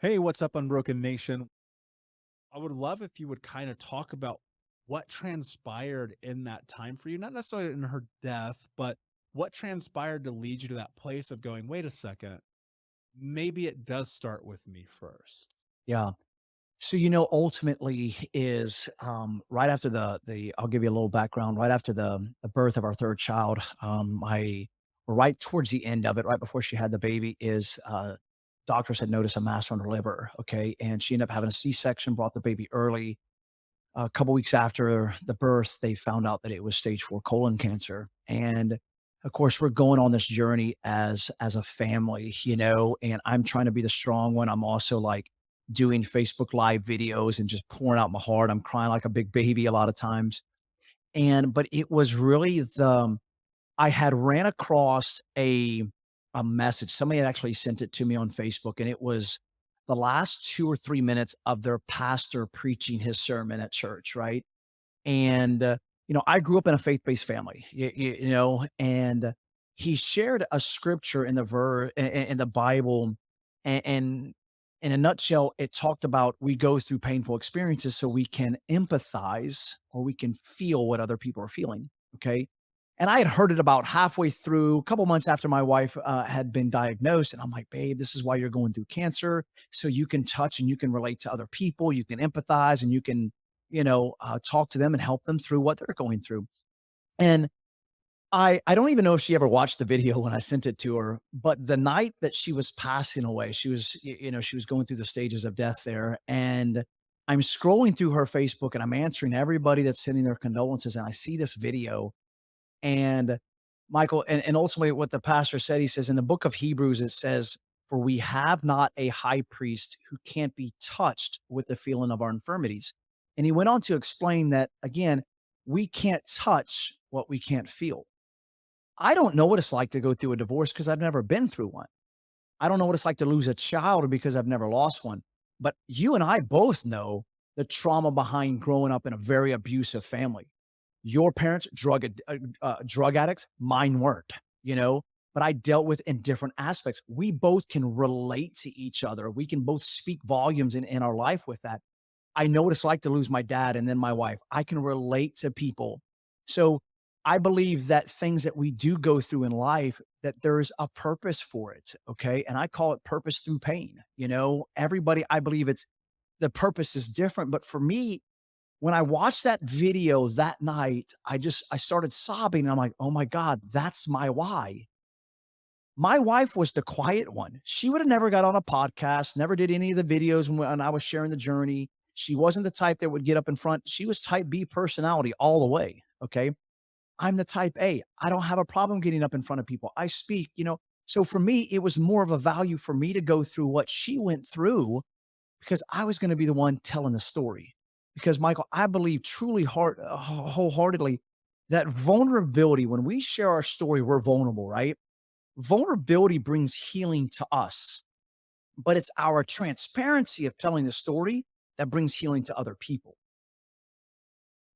Hey, what's up, Unbroken Nation? I would love if you would kind of talk about what transpired in that time for you, not necessarily in her death, but what transpired to lead you to that place of going, wait a second, maybe it does start with me first. Yeah. So, ultimately is right after the I'll give you a little background. Right after the birth of our third child, I right towards the end of it, right before she had the baby, is doctors had noticed a mass on her liver. Okay, and she ended up having a C-section, brought the baby early. A couple weeks after the birth, they found out that it was stage 4 colon cancer, and of course, we're going on this journey as a family, and I'm trying to be the strong one. I'm also like doing Facebook Live videos and just pouring out my heart. I'm crying like a big baby a lot of times, but it was really I had ran across a message. Somebody had actually sent it to me on Facebook, and it was the last 2 or 3 minutes of their pastor preaching his sermon at church, right? And, I grew up in a faith-based family, and he shared a scripture in in the Bible, and in a nutshell, it talked about we go through painful experiences so we can empathize or we can feel what other people are feeling, okay? And I had heard it about halfway through, a couple months after my wife, had been diagnosed, and I'm like, "Babe, this is why you're going through cancer, so you can touch and you can relate to other people, you can empathize, and you can talk to them and help them through what they're going through." And I don't even know if she ever watched the video when I sent it to her, but the night that she was passing away, she was going through the stages of death there, and I'm scrolling through her Facebook and I'm answering everybody that's sending their condolences, and I see this video, and Michael, and ultimately what the pastor said, he says in the book of Hebrews, it says, "For we have not a high priest who can't be touched with the feeling of our infirmities." And he went on to explain that again, we can't touch what we can't feel. I don't know what it's like to go through a divorce because I've never been through one. I don't know what it's like to lose a child because I've never lost one. But you and I both know the trauma behind growing up in a very abusive family. Your parents, drug addicts, mine weren't, but I dealt with in different aspects. We both can relate to each other. We can both speak volumes in our life with that. I know what it's like to lose my dad and then my wife. I can relate to people. So I believe that things that we do go through in life, that there's a purpose for it. Okay. And I call it purpose through pain. Everybody, I believe it's the purpose is different. But for me, when I watched that video that night, I started sobbing. And I'm like, oh my God, that's my why. My wife was the quiet one. She would have never got on a podcast, never did any of the videos when I was sharing the journey. She wasn't the type that would get up in front. She was type B personality all the way. Okay. I'm the type A. I don't have a problem getting up in front of people. I speak. So for me, it was more of a value for me to go through what she went through because I was going to be the one telling the story. Because Michael, I believe truly wholeheartedly that vulnerability, when we share our story, we're vulnerable, right? Vulnerability brings healing to us, but it's our transparency of telling the story that brings healing to other people.